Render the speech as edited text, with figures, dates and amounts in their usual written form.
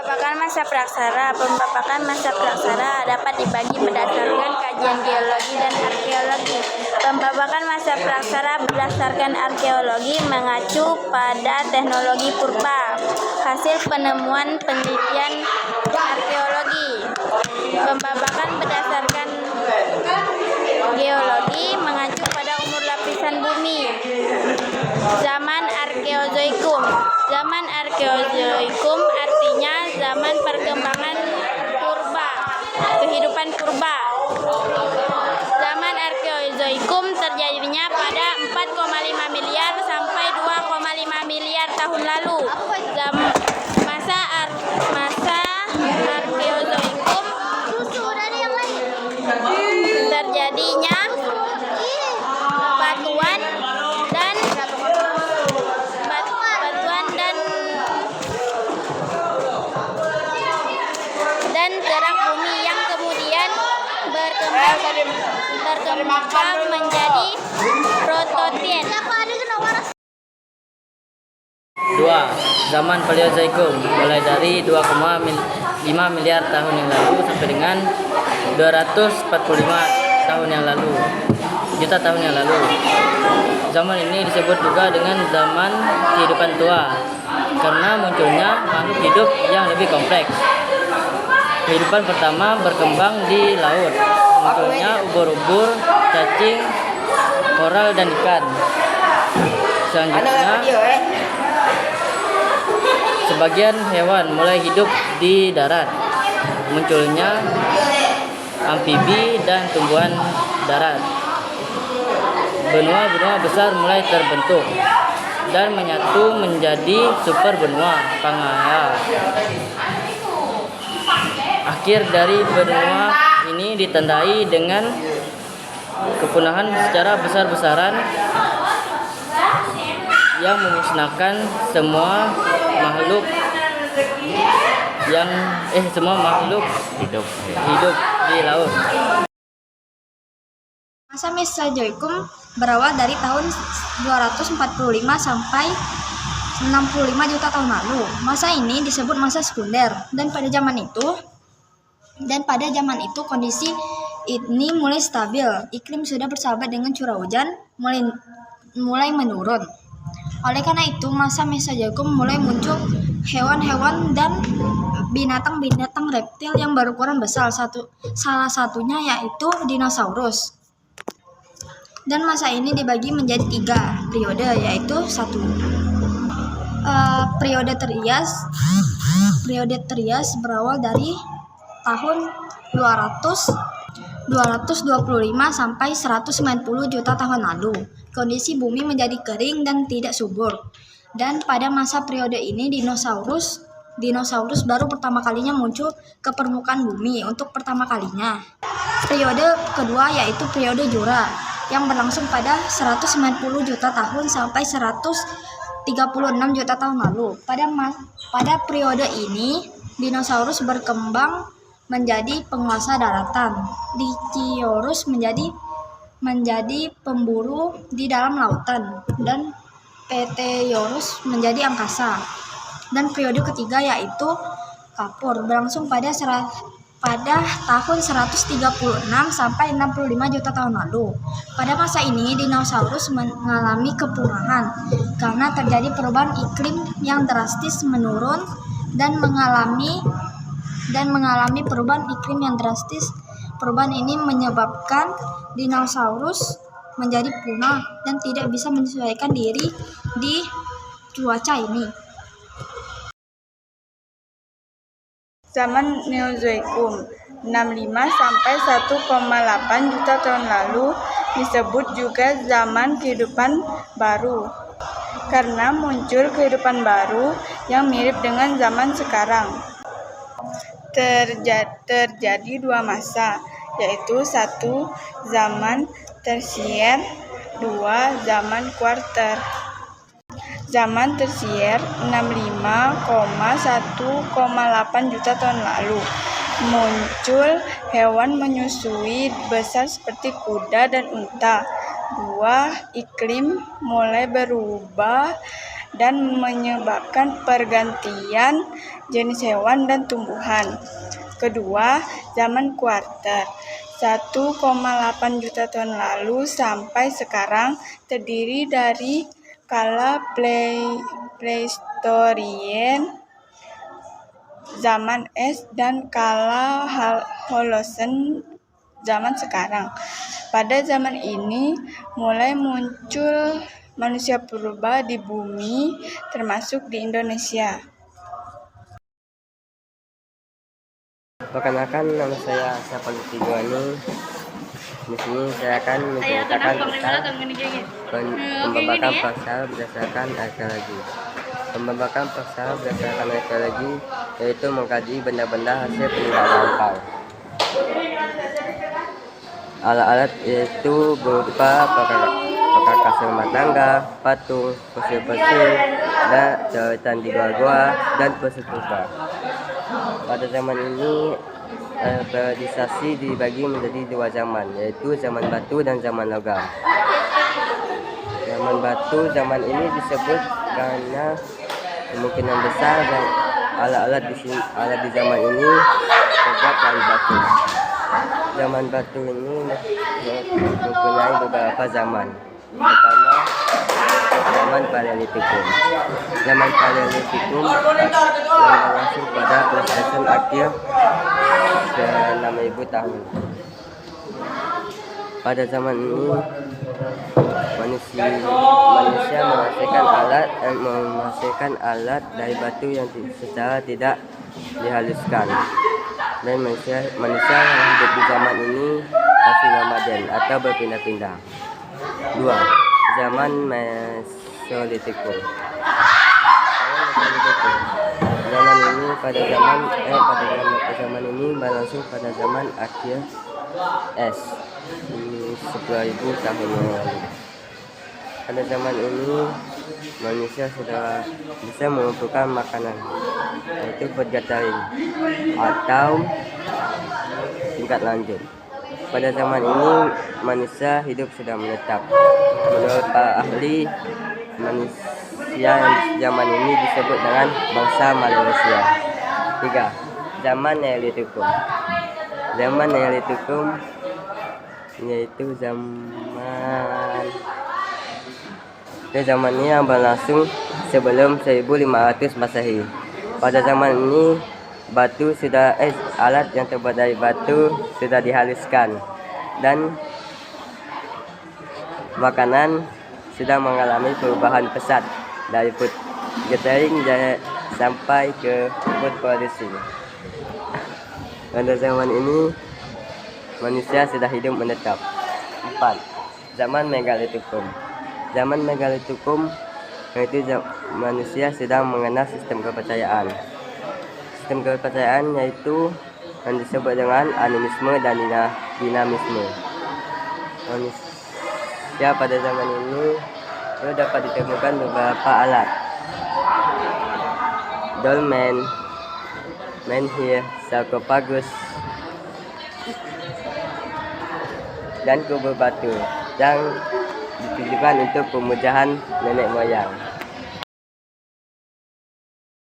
Pemapakan masa praksara dapat dibagi berdasarkan kajian geologi dan arkeologi. Pemapakan masa praksara berdasarkan arkeologi mengacu pada teknologi purba, hasil penemuan penelitian arkeologi. Pemapakan berdasarkan geologi mengacu pada umur lapisan bumi. Zaman Arkeozoikum. Zaman Arkeozoikum artinya zaman perkembangan purba, kehidupan purba. Zaman Arkeozoikum terjadinya pada 4,5 miliar sampai 2,5 miliar tahun lalu. Masa Arkeozoikum terjadinya batuan dan gerak bumi yang kemudian berkembang menjadi prototin. 2. Zaman Paleozoikum mulai dari 2,5 miliar tahun yang lalu sampai dengan 245 tahun yang lalu, juta tahun yang lalu. Zaman ini disebut juga dengan zaman kehidupan tua karena munculnya makhluk hidup yang lebih kompleks. Kehidupan pertama berkembang di laut, munculnya ubur-ubur, cacing, koral, dan ikan. Selanjutnya, sebagian hewan mulai hidup di darat, munculnya amfibi dan tumbuhan darat. Benua-benua besar mulai terbentuk dan menyatu menjadi super benua Pangaea. Akhir dari benua ini ditandai dengan kepunahan secara besar-besaran yang memusnahkan semua makhluk hidup di laut. Masa Mesozoikum berawal dari tahun 245 sampai 65 juta tahun lalu. Masa ini disebut masa sekunder dan pada zaman itu kondisi ini mulai stabil. Iklim sudah bersahabat dengan curah hujan mulai menurun. Oleh karena itu, masa Mesozoikum mulai muncul hewan-hewan dan binatang-binatang reptil yang berukuran besar. Salah satunya yaitu dinosaurus. Dan masa ini dibagi menjadi 3 periode, yaitu 1. Periode Trias berawal dari tahun 225 sampai 190 juta tahun lalu. Kondisi bumi menjadi kering dan tidak subur. Dan pada masa periode ini dinosaurus baru pertama kalinya muncul ke permukaan bumi untuk pertama kalinya. Periode kedua yaitu periode Jura yang berlangsung pada 190 juta tahun sampai 136 juta tahun lalu. Pada periode ini dinosaurus berkembang menjadi penguasa daratan. Dicyorus menjadi pemburu di dalam lautan dan Pterosaurus menjadi angkasa. Dan periode ketiga yaitu Kapur berlangsung pada tahun 136 sampai 65 juta tahun lalu. Pada masa ini dinosaurus mengalami kepunahan karena terjadi perubahan iklim yang drastis menurun dan mengalami perubahan iklim yang drastis. Perubahan ini menyebabkan dinosaurus menjadi punah dan tidak bisa menyesuaikan diri di cuaca ini. Zaman Neozoikum 65 sampai 1,8 juta tahun lalu disebut juga zaman kehidupan baru karena muncul kehidupan baru yang mirip dengan zaman sekarang. Terjadi 2 masa, yaitu 1 zaman tersier, 2 zaman kuarter. Zaman tersier 65,1,8 juta tahun lalu muncul hewan menyusui besar seperti kuda dan unta. 2 iklim mulai berubah dan menyebabkan pergantian jenis hewan dan tumbuhan. Kedua, zaman kuarter. 1,8 juta tahun lalu sampai sekarang terdiri dari kala Pleistorien, zaman es, dan kala Holosen, zaman sekarang. Pada zaman ini mulai muncul manusia purba di bumi, termasuk di Indonesia. Perkenalkan, nama saya Syafal Tigwani. Di sini saya akan menceritakan tentang pembabakan pasal berdasarkan arkeologi. Pembabakan pasal berdasarkan arkeologi yaitu mengkaji benda-benda hasil peninggalan lampau. Alat-alat yaitu berupa perkakas rumah tangga, patung, fosil-fosil, dan coretan di goa-goa dan fosil purba. Pada zaman ini periodisasi dibagi menjadi dua zaman, yaitu zaman batu dan zaman logam. Zaman batu, zaman ini disebut karena kemungkinan besar dan alat-alat di zaman ini terbuat dari batu. Zaman batu ini mempunyai beberapa zaman. Pertama, zaman Paleolitikum. Zaman Paleolitikum yang berlangsung pada Pleistosen akhir 6.000 tahun. Pada zaman ini manusia menghasilkan alat dari batu yang secara tidak dihaluskan, dan manusia yang hidup di zaman ini masih nomaden atau berpindah-pindah. 2. Zaman Mesolitikum. Zaman ini pada zaman ini berlangsung pada zaman akhir es 10.000 tahun yang lalu. Pada zaman ini manusia sudah bisa mengumpulkan makanan, yaitu food gathering atau tingkat lanjut. Pada zaman ini manusia hidup sudah menetap. Menurut para ahli, manusia yang zaman ini disebut dengan bangsa Malaysia. 3. Zaman Neolitikum. Zaman Neolitikum yaitu zaman ini yang berlangsung sebelum 1500 Masehi. Pada zaman ini alat yang terbuat dari batu sudah dihaluskan, dan makanan sudah mengalami perubahan pesat dari food gathering sampai ke food producing. Pada zaman ini manusia sudah hidup menetap. 4. Zaman Megalitikum. Zaman Megalitikum yaitu manusia sedang mengenal sistem kepercayaan. Sistem kepercayaan yaitu yang disebut dengan animisme dan dinamisme. Manusia pada zaman ini dapat ditemukan beberapa alat: dolmen, menhir, sarkofagus, dan kubur batu yang ditujukan untuk pemujaan nenek moyang.